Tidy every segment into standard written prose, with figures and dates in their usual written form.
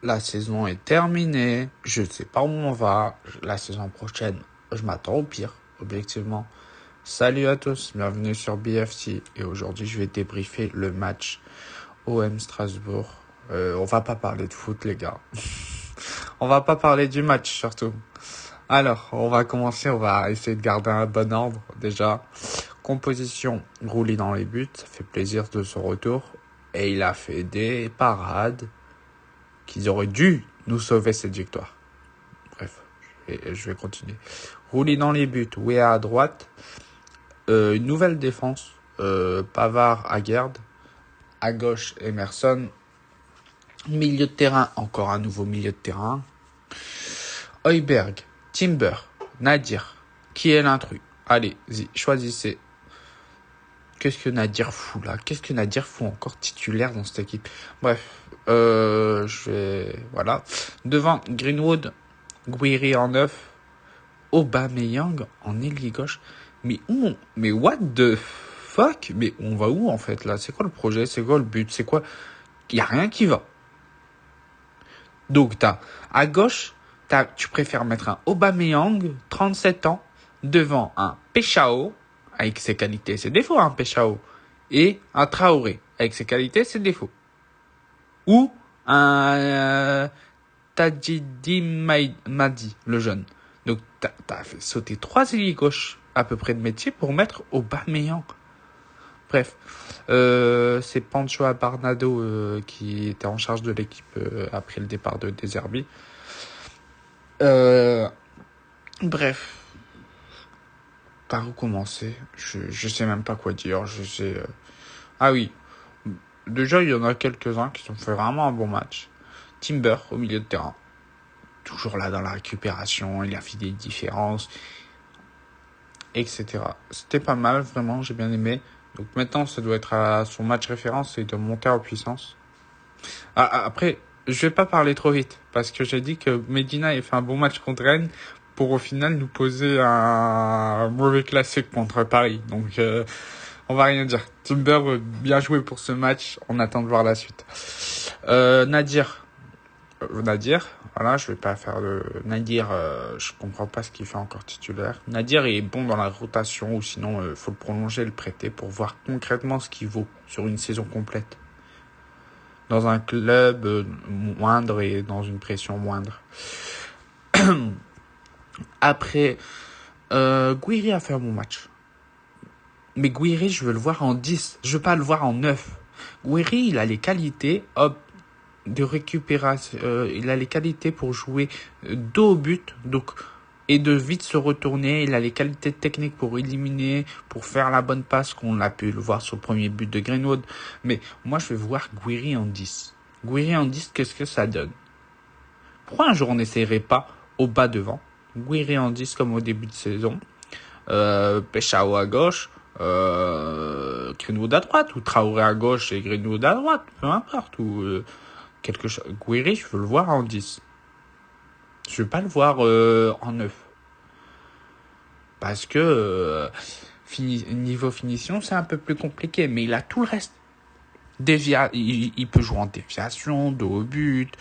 la saison est terminée. Je sais pas où on va. La saison prochaine, je m'attends au pire, objectivement. Salut à tous, bienvenue sur BFT. Et aujourd'hui, je vais débriefer le match OM Strasbourg. On va pas parler de foot, les gars. On va pas parler du match, surtout. Alors, on va commencer, on va essayer de garder un bon ordre, déjà. Composition, Rouli dans les buts, ça fait plaisir de son retour. Et il a fait des parades qu'ils auraient dû nous sauver cette victoire. Bref, je vais continuer. Rouli dans les buts, Wea à droite. Une nouvelle défense, Pavard à Guerd. À gauche, Emerson. Milieu de terrain, encore un nouveau milieu de terrain. Højbjerg, Timber, Nadir. Qui est l'intrus? Allez-y, choisissez. Qu'est-ce que Nadir fout là? Qu'est-ce que Nadir fout encore titulaire dans cette équipe? Bref, voilà. Devant, Greenwood, Guiri en 9, Aubameyang en ailier gauche. Mais what the fuck? Mais on va où en fait là? C'est quoi le projet? C'est quoi le but? C'est quoi? Y a rien qui va. Donc à gauche, tu préfères mettre un Aubameyang, 37 ans, devant un Peshao, avec ses qualités et ses défauts, un Peshao, et un Traoré, avec ses qualités et ses défauts. Ou un Tadjidi Madi, le jeune. Donc t'as fait sauter 3 ailiers gauche à peu près de métier pour mettre Aubameyang. Bref, c'est Pancho Abarnado qui était en charge de l'équipe après le départ de Deserbi. Bref, par où commencer? Je sais même pas quoi dire. Ah oui, déjà il y en a quelques-uns qui ont fait vraiment un bon match. Timber au milieu de terrain, toujours là dans la récupération, il a fait des différences, etc. C'était pas mal, vraiment, j'ai bien aimé. Donc maintenant, ça doit être à son match référence et de monter en puissance. Après, je vais pas parler trop vite, parce que j'ai dit que Medina a fait un bon match contre Rennes, pour au final nous poser un mauvais classique contre Paris. Donc, on va rien dire. Timber, bien joué pour ce match, on attend de voir la suite. Nadir, voilà, je vais pas faire le Nadir, je comprends pas ce qu'il fait encore titulaire. Nadir est bon dans la rotation, ou sinon faut le prolonger, le prêter pour voir concrètement ce qu'il vaut sur une saison complète. Dans un club moindre et dans une pression moindre. Après, Guiri a fait un bon match. Mais Guiri, je veux le voir en 10, je veux pas le voir en 9. Guiri, il a les qualités, de récupération, il a les qualités pour jouer dos au but, donc, et de vite se retourner. Il a les qualités techniques pour éliminer, pour faire la bonne passe, qu'on a pu le voir sur le premier but de Greenwood. Mais moi, je vais voir Guiri en 10. Guiri en 10, qu'est-ce que ça donne? Pourquoi un jour on n'essayerait pas au bas devant? Guiri en 10 comme au début de saison. Peshao à gauche. Greenwood à droite, ou Traoré à gauche et Greenwood à droite, peu importe, ou quelque chose. Guiri, je veux le voir en 10. Je veux pas le voir en 9. Parce que niveau finition, c'est un peu plus compliqué, mais il a tout le reste. Il peut jouer en déviation, dos au but,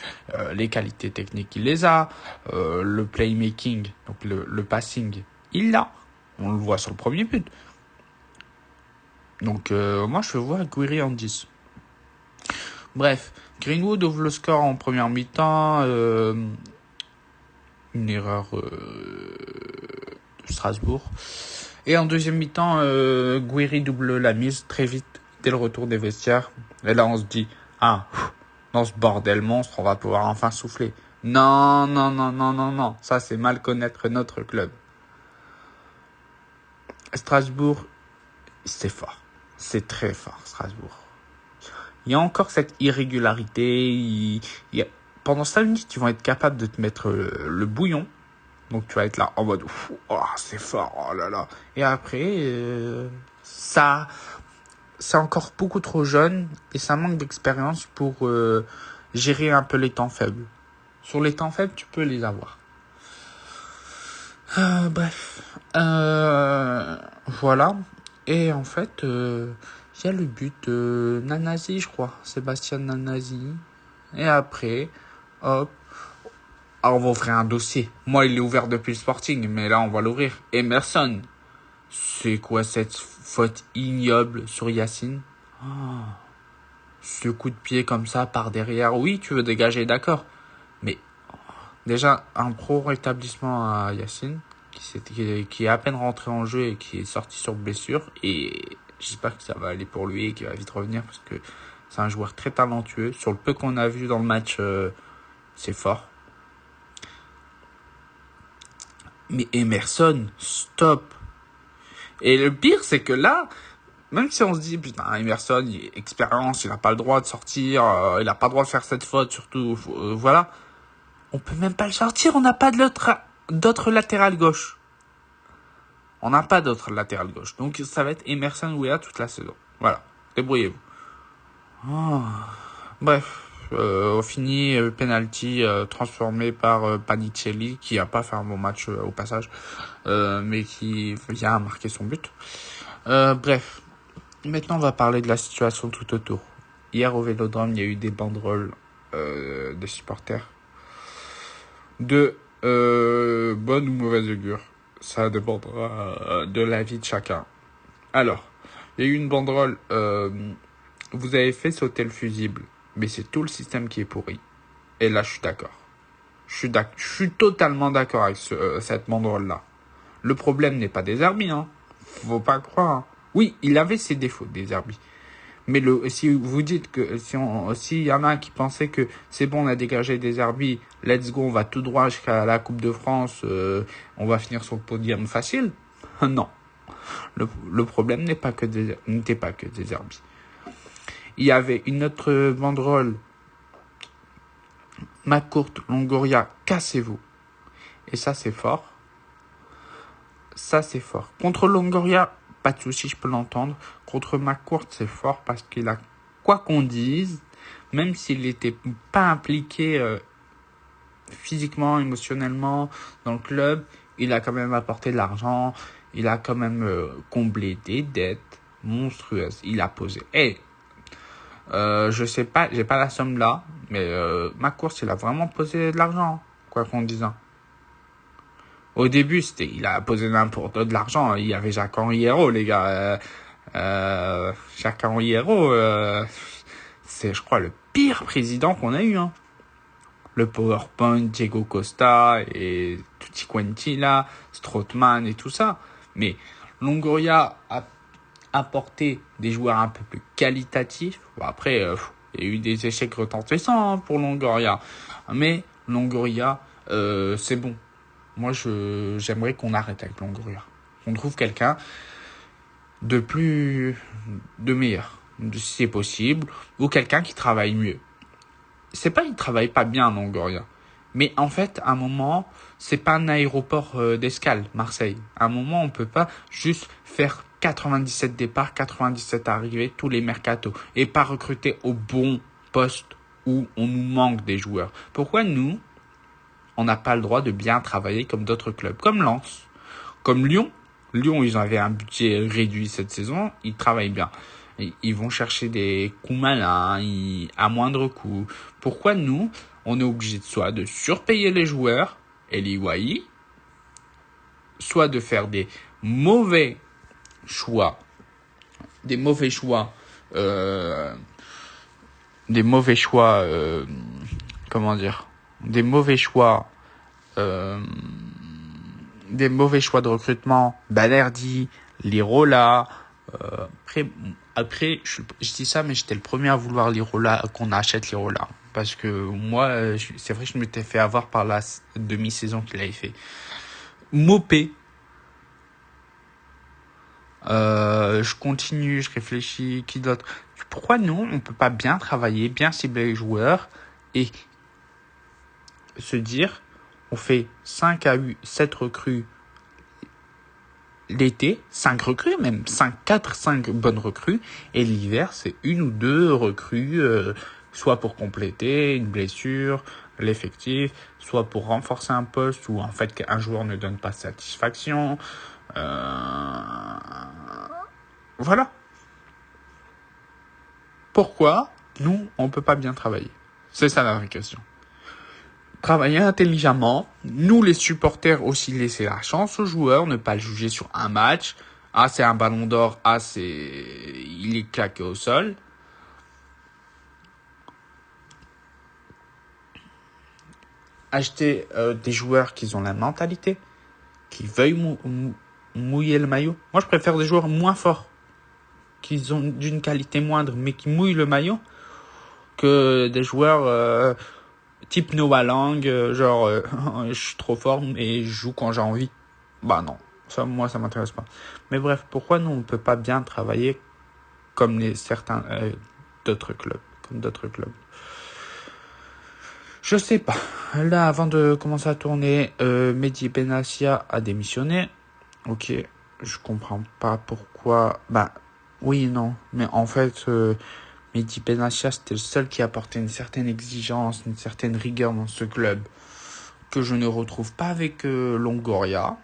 les qualités techniques, il les a, le playmaking, donc le passing, il l'a. On le voit sur le premier but. Donc, moi, je veux voir Guiri en 10. Bref, Greenwood ouvre le score en première mi-temps. Une erreur de Strasbourg. Et en deuxième mi-temps, Guiri double la mise très vite, dès le retour des vestiaires. Et là, on se dit, dans ce bordel monstre, on va pouvoir enfin souffler. Non. Ça, c'est mal connaître notre club. Strasbourg, c'est fort. C'est très fort, Strasbourg. Il y a encore cette irrégularité. Pendant 5 minutes, tu vas être capable de te mettre le bouillon. Donc, tu vas être là en mode, c'est fort, oh là là. Et après, c'est encore beaucoup trop jeune et ça manque d'expérience pour gérer un peu les temps faibles. Sur les temps faibles, tu peux les avoir. Bref. Voilà. Et en fait, il y a le but de Nanasi, je crois. Sébastien Nanasi. Et après, Hop. Alors, on va ouvrir un dossier. Moi, il est ouvert depuis le Sporting, mais là, on va l'ouvrir. Emerson. C'est quoi cette faute ignoble sur Yacine? Ce coup de pied comme ça par derrière. Oui, tu veux dégager, d'accord. Mais déjà, un pro rétablissement à Yacine, qui est à peine rentré en jeu et qui est sorti sur blessure. Et j'espère que ça va aller pour lui et qu'il va vite revenir parce que c'est un joueur très talentueux. Sur le peu qu'on a vu dans le match, c'est fort. Mais Emerson, stop. Et le pire, c'est que là, même si on se dit, putain, Emerson, il a expérience, il n'a pas le droit de sortir, il n'a pas le droit de faire cette faute, surtout, voilà. On peut même pas le sortir, on n'a pas d'autre latéral gauche. On n'a pas d'autre latéral gauche. Donc ça va être Emerson Weah toute la saison. Voilà, débrouillez-vous. Bref, on finit penalty transformé par Panicelli, qui a pas fait un bon match au passage, mais qui vient marquer son but. Bref, maintenant on va parler de la situation tout autour. Hier au Vélodrome, il y a eu des banderoles de supporters de bonne ou mauvaise augure. Ça dépendra de l'avis de chacun. Alors, il y a eu une banderole, vous avez fait sauter le fusible, mais c'est tout le système qui est pourri. Et là, je suis d'accord. Je suis totalement d'accord avec cette banderole-là. Le problème n'est pas des Zerbi, hein. Faut pas croire. Hein. Oui, il avait ses défauts, des Zerbi. Mais si vous dites que s'il y en a qui pensaient que c'est bon, on a dégagé des Zerbi, let's go, on va tout droit jusqu'à la Coupe de France, on va finir sur le podium facile. Non. Le problème n'était pas que des Zerbi. Il y avait une autre banderole. McCourt, Longoria, cassez-vous. Et ça, c'est fort. Ça, c'est fort. Contre Longoria, pas de souci, je peux l'entendre. Contre McCourt, c'est fort parce qu'il a, quoi qu'on dise, même s'il n'était pas impliqué physiquement, émotionnellement dans le club, il a quand même apporté de l'argent. Il a quand même comblé des dettes monstrueuses. Il a posé. Je sais pas, j'ai pas la somme là, mais McCourt, il a vraiment posé de l'argent, quoi qu'on dise. Au début, il a posé n'importe de l'argent. Il y avait Jacques-Henri Hérault, les gars. Jacques-Henri Hérault, c'est, je crois, le pire président qu'on a eu. Hein. Le PowerPoint, Diego Costa et Tutti Quanti, là, Strootman et tout ça. Mais Longoria a apporté des joueurs un peu plus qualitatifs. Bon, après, il y a eu des échecs retentissants hein, pour Longoria. Mais Longoria, c'est bon. Moi, j'aimerais qu'on arrête avec Longoria. On trouve quelqu'un de meilleur, si c'est possible, ou quelqu'un qui travaille mieux. C'est pas qu'il travaille pas bien, Longoria. Mais en fait, à un moment, c'est pas un aéroport d'escale, Marseille. À un moment, on peut pas juste faire 97 départs, 97 arrivées, tous les mercatos, et pas recruter au bon poste où on nous manque des joueurs. Pourquoi nous, on n'a pas le droit de bien travailler comme d'autres clubs, comme Lens, comme Lyon. Lyon, ils avaient un budget réduit cette saison, ils travaillent bien. Ils vont chercher des coups malins, à moindre coût. Pourquoi nous, on est obligé soit de surpayer les joueurs, et les Wai, soit de faire des mauvais choix, comment dire, des mauvais choix de recrutement, Balerdi, Lirola. Après, je dis ça, mais j'étais le premier à vouloir Lirola, qu'on achète Lirola. Parce que moi, c'est vrai que je m'étais fait avoir par la demi-saison qu'il avait fait. Mopé. Je continue, je réfléchis, qui d'autre? Pourquoi nous, on peut pas bien travailler, bien cibler les joueurs et se dire, on fait 5 à 7 recrues l'été, 5 recrues, même 5 bonnes recrues, et l'hiver, c'est 1 ou 2 recrues, soit pour compléter une blessure, l'effectif, soit pour renforcer un poste où en fait un joueur ne donne pas satisfaction. Voilà. Pourquoi nous, on peut pas bien travailler? C'est ça la vraie question. travailler intelligemment. Nous, les supporters, aussi laisser la chance aux joueurs, ne pas le juger sur un match. Ah, c'est un ballon d'or. Ah, il est claqué au sol. Acheter des joueurs qui ont la mentalité, qui veuillent mouiller le maillot. Moi, je préfère des joueurs moins forts, qui ont d'une qualité moindre, mais qui mouillent le maillot, que des joueurs type Noah Lang, je suis trop fort et je joue quand j'ai envie. Bah non, moi ça m'intéresse pas. Mais bref, pourquoi nous on peut pas bien travailler comme certains d'autres clubs. Je sais pas. Là, avant de commencer à tourner, Mehdi Benassia a démissionné. Ok, je comprends pas pourquoi. Bah oui et non, mais en fait. Mehdi Benassia, c'était le seul qui apportait une certaine exigence, une certaine rigueur dans ce club que je ne retrouve pas avec Longoria.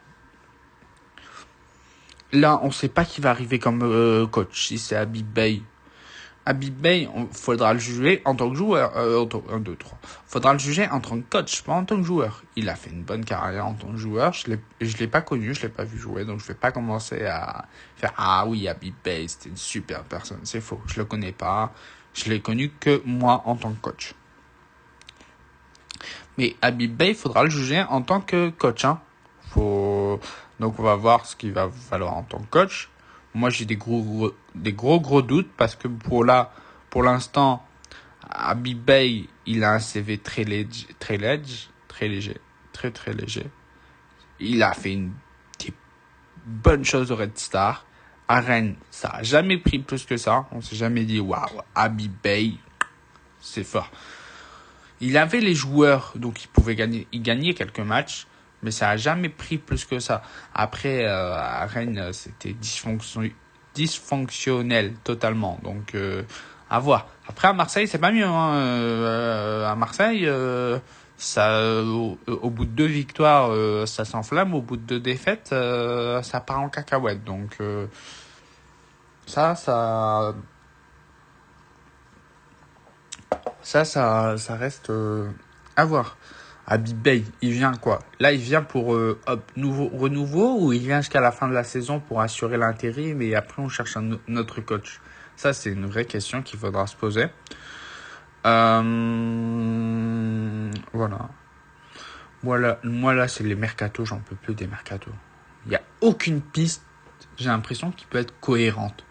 Là, on ne sait pas qui va arriver comme coach, si c'est Habib Beye. Habib Beye, faudra le juger en tant que joueur. 1, 2, 3. Faudra le juger en tant que coach, pas en tant que joueur. Il a fait une bonne carrière en tant que joueur. Je l'ai pas connu, je l'ai pas vu jouer, donc je vais pas commencer à faire ah oui, Habib Beye, c'était une super personne. C'est faux, je le connais pas. Je l'ai connu que moi en tant que coach. Mais Habib Beye, faudra le juger en tant que coach. Donc on va voir ce qu'il va valoir en tant que coach. Moi, j'ai des gros doutes parce que pour l'instant, Habib Beye, il a un CV très léger. Il a fait des bonnes choses au Red Star. À Rennes, ça a jamais pris plus que ça. On s'est jamais dit, waouh, Habib Beye, c'est fort. Il avait les joueurs, donc il gagnait quelques matchs. Mais ça a jamais pris plus que ça. Après, à Rennes, c'était dysfonctionnel totalement. Donc, à voir. Après, à Marseille, c'est pas mieux. À Marseille, au bout de 2 victoires, ça s'enflamme. Au bout de 2 défaites, ça part en cacahuète. Donc, ça reste à voir. Habib Beye, il vient quoi? Là, il vient pour renouveau ou il vient jusqu'à la fin de la saison pour assurer l'intérim et après on cherche un autre coach? Ça, c'est une vraie question qu'il faudra se poser. Voilà. Moi, là, c'est les mercatos. J'en peux plus des mercatos. Il n'y a aucune piste, j'ai l'impression, qui peut être cohérente.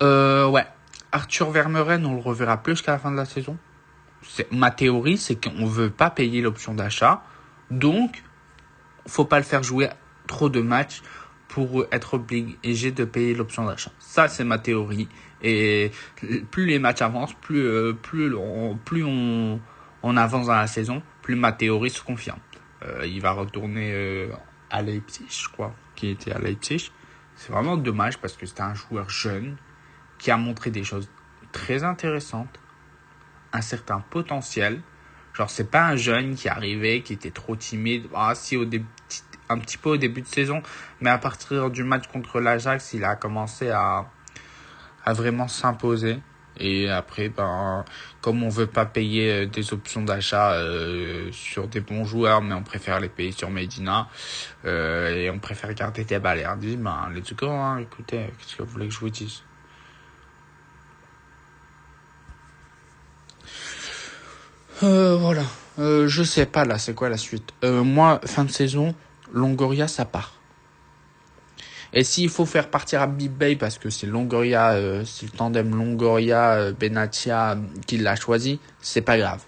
Ouais. Arthur Vermeuren, on le reverra plus jusqu'à la fin de la saison. Ma théorie, c'est qu'on veut pas payer l'option d'achat. Donc, faut pas le faire jouer trop de matchs pour être obligé de payer l'option d'achat. Ça, c'est ma théorie. Et plus les matchs avancent, plus on avance dans la saison, plus ma théorie se confirme. Il va retourner à Leipzig, je crois, qui était à Leipzig. C'est vraiment dommage parce que c'était un joueur jeune qui a montré des choses très intéressantes, un certain potentiel. Genre, c'est pas un jeune qui arrivait, qui était trop timide. Ah, si, un petit peu au début de saison, mais à partir du match contre l'Ajax, il a commencé à vraiment s'imposer. Et après, comme on veut pas payer des options d'achat sur des bons joueurs, mais on préfère les payer sur Medina, et on préfère garder des Balerdi, let's go, hein, écoutez, qu'est-ce que vous voulez que je vous dise? Voilà. Je sais pas là, c'est quoi la suite. Moi, fin de saison, Longoria, ça part. Et s'il faut faire partir Habib Beye parce que c'est Longoria, c'est le tandem Longoria Benatia qui l'a choisi, c'est pas grave.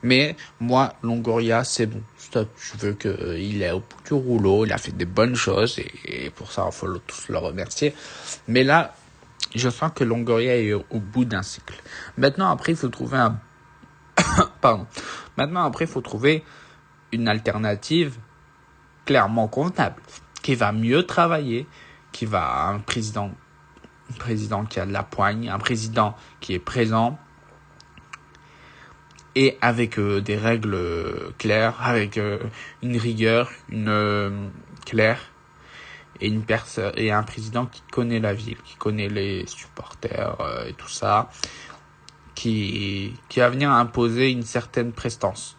Mais moi, Longoria, c'est bon. Stop. Je veux qu'il est au bout du rouleau. Il a fait des bonnes choses et pour ça, il faut tous le remercier. Mais là, je sens que Longoria est au bout d'un cycle. Maintenant, après, il faut trouver Maintenant, après, il faut trouver une alternative clairement convenable, qui va mieux travailler, qui va un président qui a de la poigne, un président qui est présent et avec des règles claires, avec une rigueur, claire et un président qui connaît la ville, qui connaît les supporters et tout ça, qui va venir imposer une certaine prestance.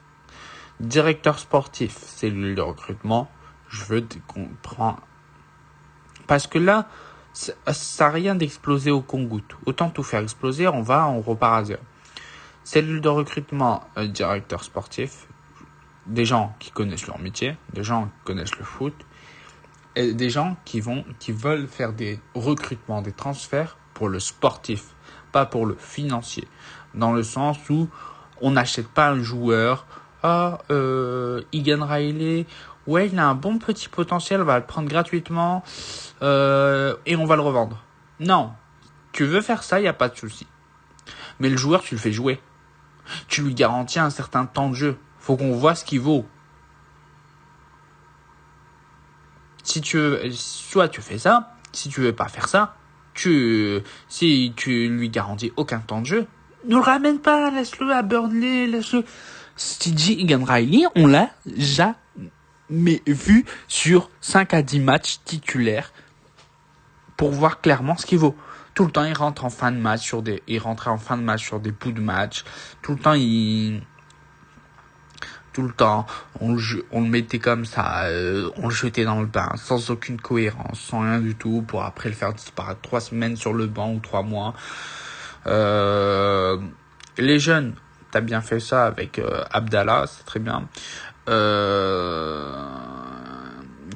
Directeur sportif, cellule de recrutement, je veux comprendre. Parce que là, ça n'a rien d'exploser au compte-gouttes. Autant tout faire exploser, on repart à zéro. Cellule de recrutement, directeur sportif, des gens qui connaissent leur métier, des gens qui connaissent le foot, et des gens qui veulent faire des recrutements, des transferts pour le sportif, pas pour le financier. Dans le sens où on n'achète pas un joueur, Egan Riley, ouais, il a un bon petit potentiel, on va le prendre gratuitement, et on va le revendre. Non, tu veux faire ça, il n'y a pas de souci. Mais le joueur, tu le fais jouer. Tu lui garantis un certain temps de jeu. Faut qu'on voit ce qu'il vaut. Si tu veux, soit tu fais ça, si tu veux pas faire ça, si tu lui garantis aucun temps de jeu, ne le ramène pas, laisse-le à Burnley, laisse-le. Egan Riley, on l'a jamais vu sur 5 à 10 matchs titulaires pour voir clairement ce qu'il vaut. Tout le temps, il rentrait en fin de match sur des bouts de match. Tout le temps, on le mettait comme ça, on le jetait dans le bain, sans aucune cohérence, sans rien du tout, pour après le faire disparaître 3 semaines sur le banc ou 3 mois. Les jeunes, t'as bien fait ça avec Abdallah, c'est très bien.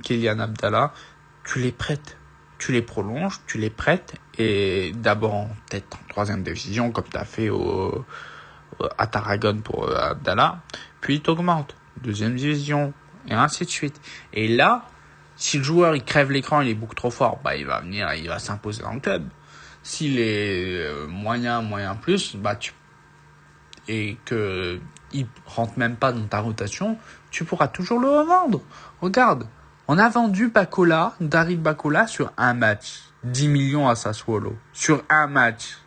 Kylian Abdallah, tu les prêtes, tu les prolonges, tu les prêtes, et d'abord peut-être en 3e division, comme t'as fait à Tarragone pour Abdallah, puis il t'augmente, 2e division, et ainsi de suite. Et là, si le joueur il crève l'écran, il est beaucoup trop fort, il va venir, il va s'imposer dans le club. S'il est moyen plus, et que il rentre même pas dans ta rotation, tu pourras toujours le revendre. Regarde, on a vendu David Bacola sur un match, 10 millions à Sassuolo, sur un match.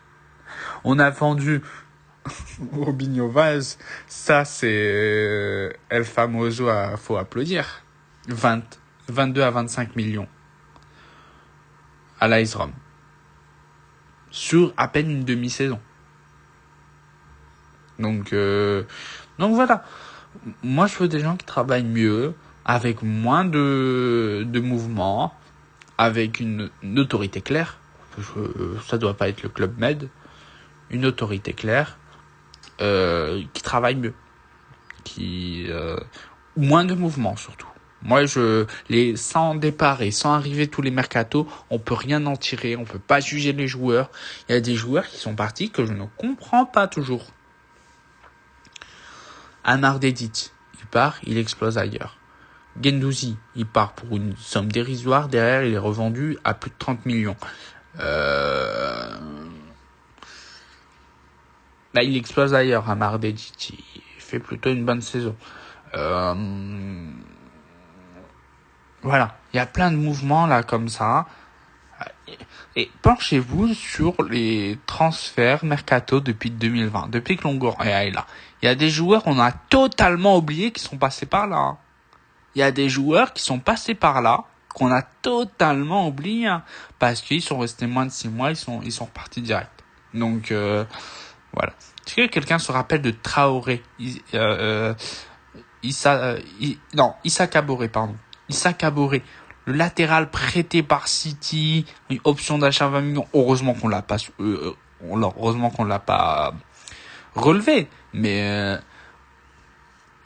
On a vendu Robinho Vaz, ça c'est El Famoso, faut applaudir. 22 à 25 millions à l'Ice Rome. Sur à peine une demi-saison. Donc voilà. Moi, je veux des gens qui travaillent mieux, avec moins de mouvements, avec une autorité claire. Ça doit pas être le Club Med. Une autorité claire, qui travaille mieux. Moins de mouvements, surtout. Moi, sans départ et sans arriver tous les mercatos, on peut rien en tirer, on peut pas juger les joueurs. Il y a des joueurs qui sont partis que je ne comprends pas toujours. Amar Dedic, il part, il explose ailleurs. Guendouzi, il part pour une somme dérisoire, derrière il est revendu à plus de 30 millions. Là, il explose ailleurs, Amar Dedic, il fait plutôt une bonne saison. Voilà, il y a plein de mouvements là comme ça. Et penchez-vous sur les transferts mercato depuis 2020, depuis que Longoria est là. Il y a des joueurs qu'on a totalement oubliés qui sont passés par là. Il y a des joueurs qui sont passés par là qu'on a totalement oubliés parce qu'ils sont restés moins de 6 mois, ils sont repartis direct. Donc voilà. Est-ce que quelqu'un se rappelle de Traoré? Issa Kaboré, pardon. Issa Kaboré, le latéral prêté par City, une option d'achat 20 millions. Heureusement qu'on l'a pas relevé. Mais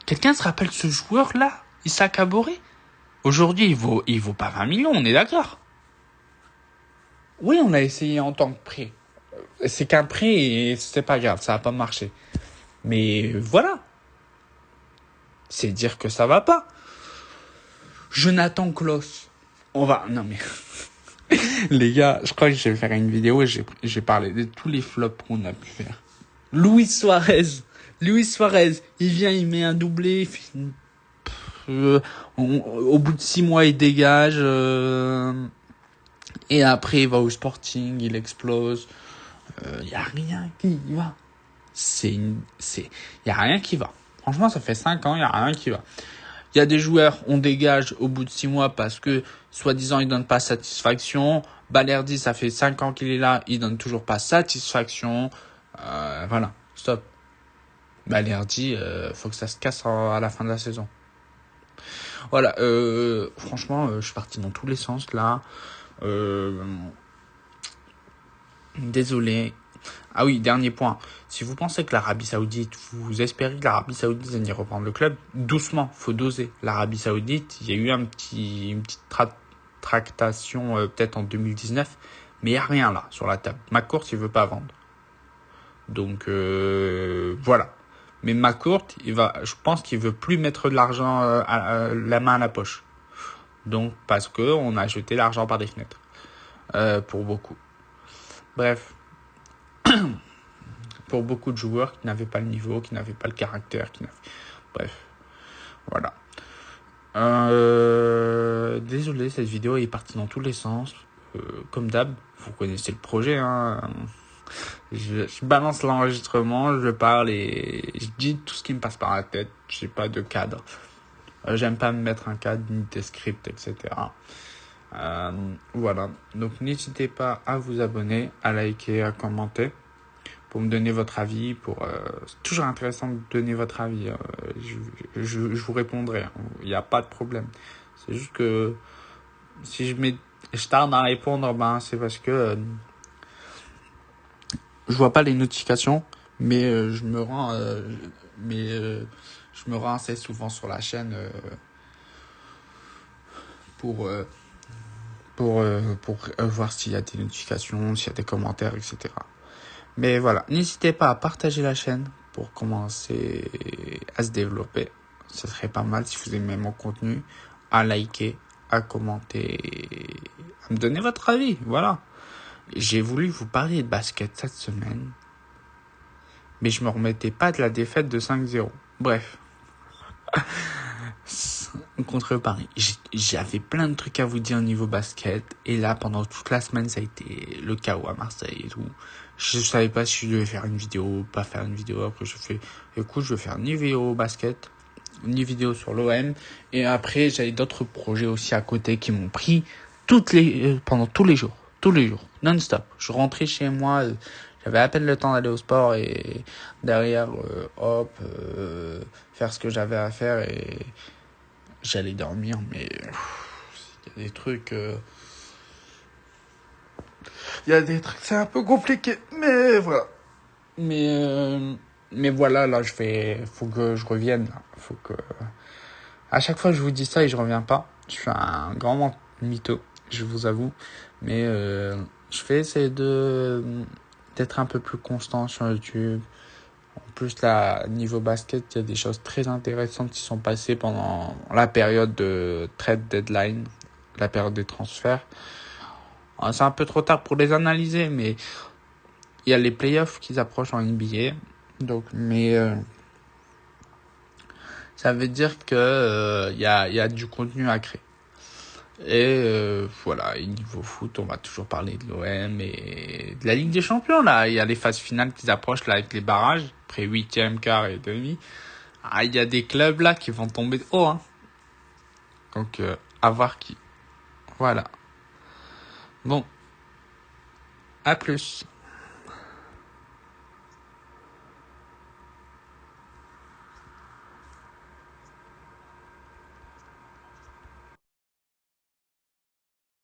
quelqu'un se rappelle de ce joueur-là, Issa Kaboré? Aujourd'hui, il vaut pas 20 millions, on est d'accord. Oui, on a essayé en tant que prêt. C'est qu'un prêt et c'est pas grave, ça a pas marché. Mais voilà. C'est dire que ça va pas. Jonathan Klaus. Non mais les gars, je crois que je vais faire une vidéo et j'ai parlé de tous les flops qu'on a pu faire. Luis Suarez, il vient, il met un doublé, au bout de 6 mois il dégage, et après il va au Sporting, il explose. Y a rien qui va. Y a rien qui va. Franchement, ça fait 5 ans, y a rien qui va. Il y a des joueurs, on dégage au bout de 6 mois parce que, soi-disant, ils donnent pas satisfaction. Balerdi, ça fait 5 ans qu'il est là, il donne toujours pas satisfaction. Voilà. Stop. Balerdi, faut que ça se casse à la fin de la saison. Voilà, franchement, je suis parti dans tous les sens là. Désolé. Ah oui, dernier point. Si vous pensez que l'Arabie Saoudite, vous espérez que l'Arabie Saoudite va y reprendre le club, doucement, faut doser. L'Arabie Saoudite, il y a eu une petite tractation peut-être en 2019, mais il n'y a rien là sur la table. McCourt, il veut pas vendre. Donc voilà. Mais McCourt, je pense qu'il veut plus mettre de l'argent la main à la poche. Donc parce que on a jeté l'argent par des fenêtres pour beaucoup. Bref, pour beaucoup de joueurs qui n'avaient pas le niveau, qui n'avaient pas le caractère, bref, voilà. Désolé, cette vidéo est partie dans tous les sens. Comme d'hab, vous connaissez le projet, hein. Je balance l'enregistrement, je parle et je dis tout ce qui me passe par la tête. J'ai pas de cadre. J'aime pas me mettre un cadre, ni des scripts, etc. Voilà. Donc n'hésitez pas à vous abonner, à liker, à commenter pour me donner votre avis. C'est toujours intéressant de donner votre avis. Je vous répondrai. Il n'y a pas de problème. C'est juste que si je tarde à répondre, c'est parce que je vois pas les notifications, mais je me rends assez souvent sur la chaîne pour voir s'il y a des notifications, s'il y a des commentaires, etc. Mais voilà, n'hésitez pas à partager la chaîne pour commencer à se développer. Ce serait pas mal si vous aimez mon contenu, à liker, à commenter, à me donner votre avis. Voilà. J'ai voulu vous parler de basket cette semaine, mais je me remettais pas de la défaite de 5-0. Bref. Contre Paris. J'avais plein de trucs à vous dire au niveau basket. Et là, pendant toute la semaine, ça a été le chaos à Marseille et tout. Je savais pas si je devais faire une vidéo ou pas faire une vidéo. Après, écoute, je vais faire ni vidéo basket, ni vidéo sur l'OM. Et après, j'avais d'autres projets aussi à côté qui m'ont pris pendant tous les jours, non-stop. Je rentrais chez moi, j'avais à peine le temps d'aller au sport et derrière, faire ce que j'avais à faire et j'allais dormir. Mais il y a des trucs, c'est un peu compliqué, mais voilà. Mais voilà, là, faut que je revienne. Là. Faut que, à chaque fois, je vous dis ça et je reviens pas. Je suis un grand mytho, je vous avoue. Mais je vais essayer d'être un peu plus constant sur YouTube. En plus, là, niveau basket, il y a des choses très intéressantes qui sont passées pendant la période de trade deadline, la période des transferts. C'est un peu trop tard pour les analyser, mais il y a les playoffs qui approchent en NBA. Donc, mais ça veut dire que il y a du contenu à créer. Et voilà, et niveau foot, on va toujours parler de l'OM et de la Ligue des Champions. Là, il y a les phases finales qui approchent là avec les barrages, après 8e, quart et demi. Il y a des clubs là qui vont tomber de haut. Hein. Donc, à voir qui. Voilà. Bon, à plus.